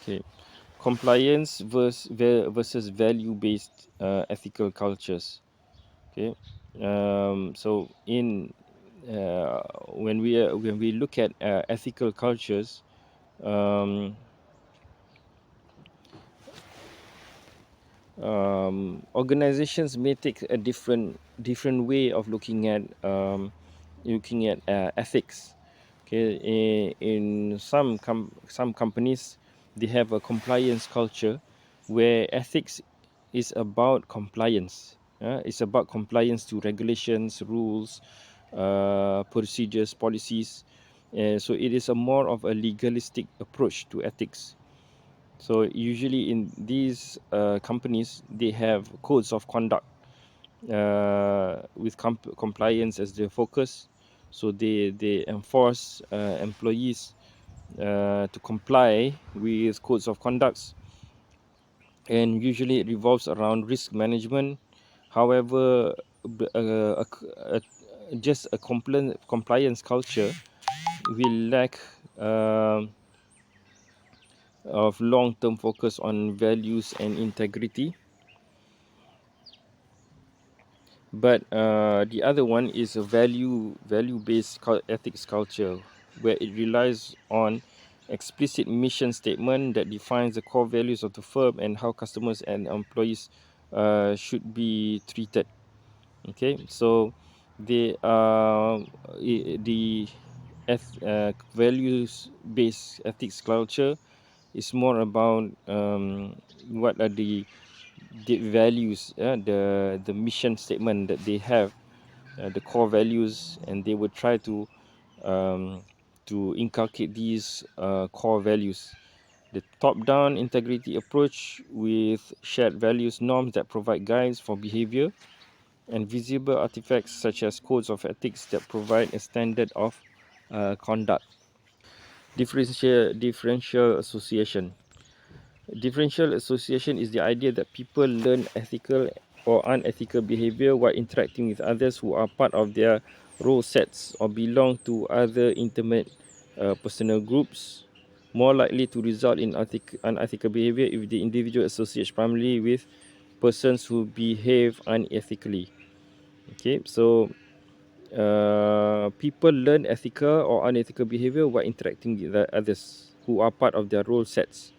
Okay, compliance versus value-based ethical cultures. Okay, so in when we look at ethical cultures, um, organizations may take a different way of looking at ethics. Okay, in some companies, they have a compliance culture where ethics is about compliance. It's about compliance to regulations, rules, procedures, policies. So it is a more of a legalistic approach to ethics. So usually in these companies, they have codes of conduct with compliance as their focus. So they enforce employees to comply with codes of conducts, and usually it revolves around risk management. However, just a compliance culture will lack um of long-term focus on values and integrity. But the other one is a value-based ethics culture, where it relies on explicit mission statement that defines the core values of the firm and how customers and employees should be treated. Okay, so the values-based ethics culture is more about what are the values, the mission statement that they have, the core values, and they would try um, to inculcate these core values. The top-down integrity approach with shared values norms that provide guides for behavior, and visible artifacts such as codes of ethics that provide a standard of conduct. Differential association. Differential association is the idea that people learn ethical or unethical behavior while interacting with others who are part of their role sets or belong to other intimate personal groups, more likely to result in unethical behavior if the individual associates primarily with persons who behave unethically. Okay, so people learn ethical or unethical behavior while interacting with others who are part of their role sets.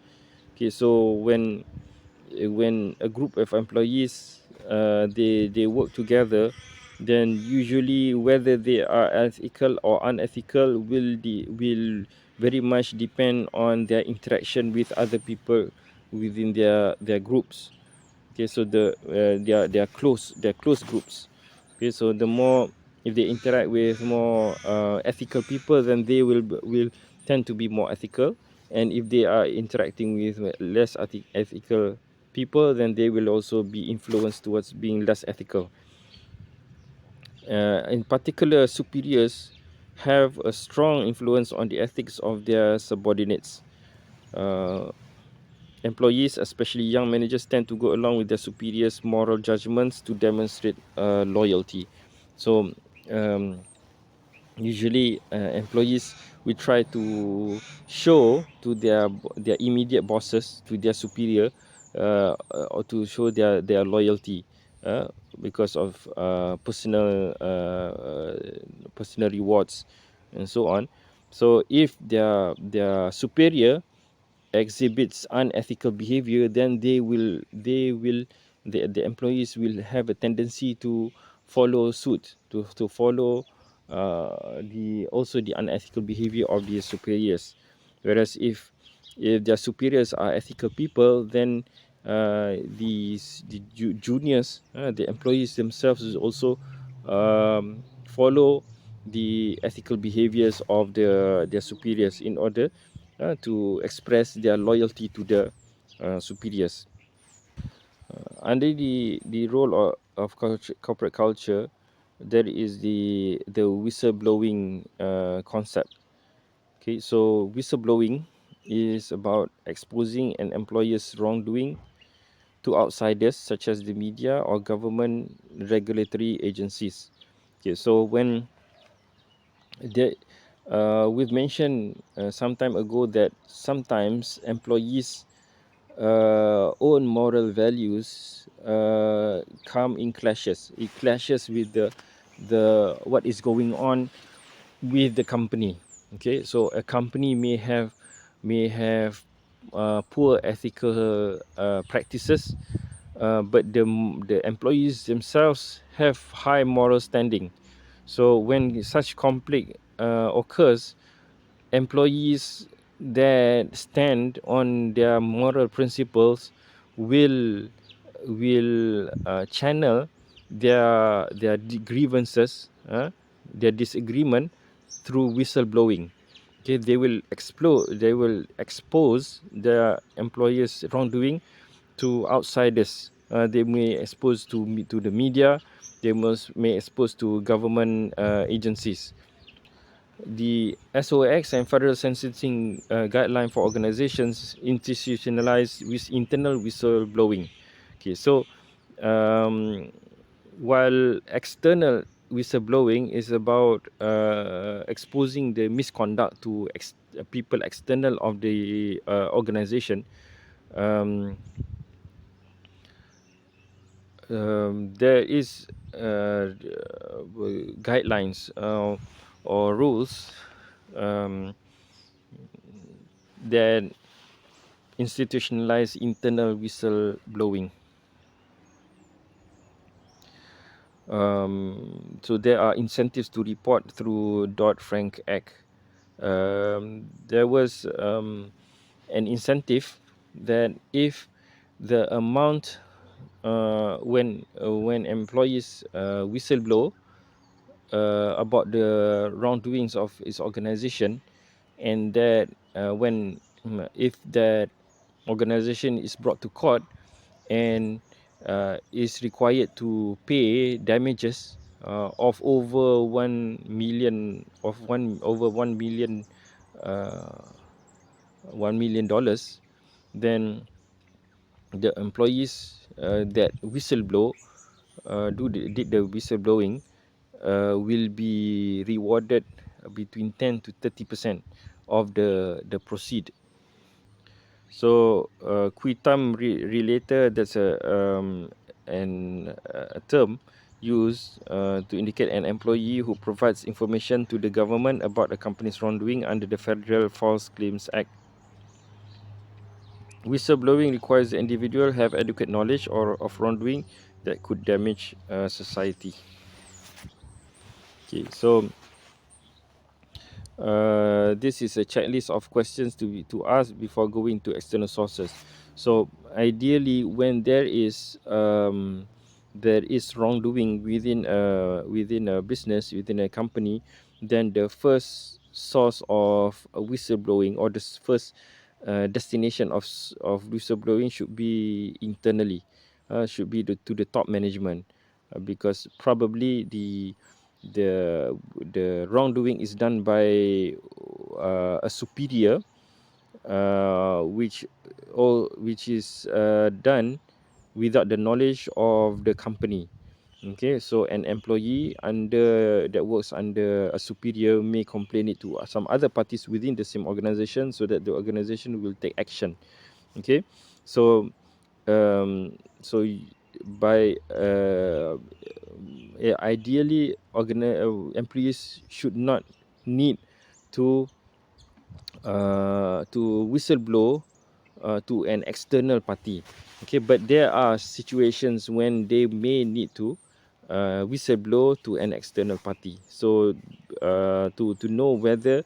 Okay, so when a group of employees they work together, then usually whether they are ethical or unethical will very much depend on their interaction with other people within their groups. Okay, so they're close groups. Okay, so the more, if they interact with more ethical people, then they will tend to be more ethical. And if they are interacting with less ethical people, then they will also be influenced towards being less ethical. In particular, superiors have a strong influence on the ethics of their subordinates. uh, Employees, especially young managers, tend to go along with their superiors' moral judgments to demonstrate loyalty. So, usually, employees will try to show to their immediate bosses, to their superior, or to show their loyalty, uh, because of personal rewards and so on. So, if their superior exhibits unethical behavior, then the employees will have a tendency to follow suit, to follow the unethical behavior of their superiors. Whereas if their superiors are ethical people, then the juniors, the employees themselves, will also follow the ethical behaviors of their superiors in order to express their loyalty to the superiors. Under the role of corporate culture, there is the whistleblowing concept. Okay, so whistleblowing is about exposing an employer's wrongdoing to outsiders such as the media or government regulatory agencies. Okay, so when there We've mentioned some time ago that sometimes employees' own moral values come in clashes. It clashes with the what is going on with the company. Okay, so a company may have poor ethical practices, but the employees themselves have high moral standing. So when such conflict occurs, employees that stand on their moral principles will channel their grievances, their disagreement through whistleblowing. Okay, they will expose their employers' wrongdoing to outsiders. They may expose to the media. They may expose to government agencies. The SOX and Federal Sentencing Guideline for organizations institutionalize with internal whistleblowing. Okay, so um, while external whistleblowing is about exposing the misconduct to people external of the organization, um, there is guidelines or rules um, that institutionalize internal whistleblowing. So there are incentives to report through Dodd-Frank Act. There was an incentive that if the amount when employees whistleblow about the wrongdoings of its organization, and that if that organization is brought to court and is required to pay damages of over 1 million uh, $1 million, then the employees that whistleblow did the whistleblowing will be rewarded between 10 to 30% of the proceed. So quitam relator, that's a term used to indicate an employee who provides information to the government about a company's wrongdoing under the Federal False Claims Act. Whistleblowing requires the individual have adequate knowledge of wrongdoing that could damage society. Okay, so this is a checklist of questions to ask before going to external sources. So ideally, when there is wrongdoing within a business, within a company, then the first source of whistleblowing, or the first destination of whistleblowing, should be internally, should be to the top management, because probably the wrongdoing is done by a superior, which is done without the knowledge of the company. Okay, so an employee that works under a superior may complain it to some other parties within the same organization, so that the organization will take action. Okay, so um, so by ideally employees should not need to whistleblow to an external party. Okay, but there are situations when they may need to whistleblow to an external party. So to know whether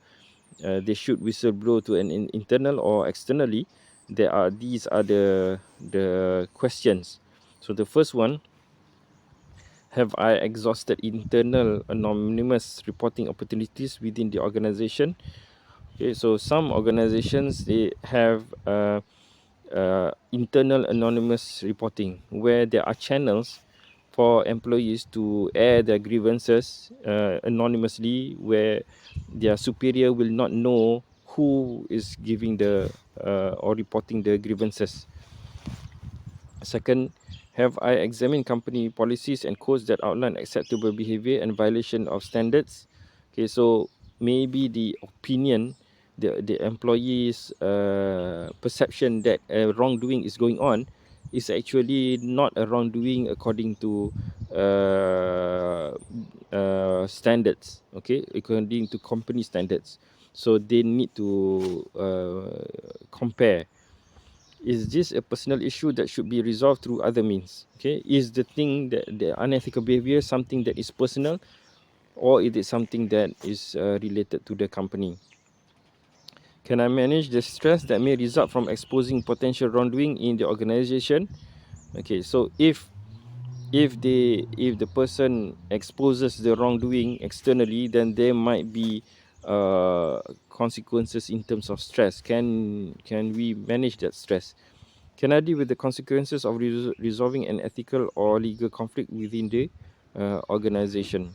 they should whistleblow to an internal or externally, these are the questions. So the first one: have I exhausted internal anonymous reporting opportunities within the organization? Okay, so some organizations, they have internal anonymous reporting, where there are channels for employees to air their grievances anonymously, where their superior will not know who is giving the or reporting the grievances. Second, have I examined company policies and codes that outline acceptable behavior and violation of standards? Okay, so maybe the opinion, the employees' perception that a wrongdoing is going on is actually not a wrongdoing according to standards, okay, according to company standards. So they need to compare, is this a personal issue that should be resolved through other means? Okay, is the thing that the unethical behavior something that is personal, or is it something that is related to the company? Can I manage the stress that may result from exposing potential wrongdoing in the organization? Okay, so if the person exposes the wrongdoing externally, then there might be consequences in terms of stress. Can we manage that stress? Can I deal with the consequences of resolving an ethical or legal conflict within the organization?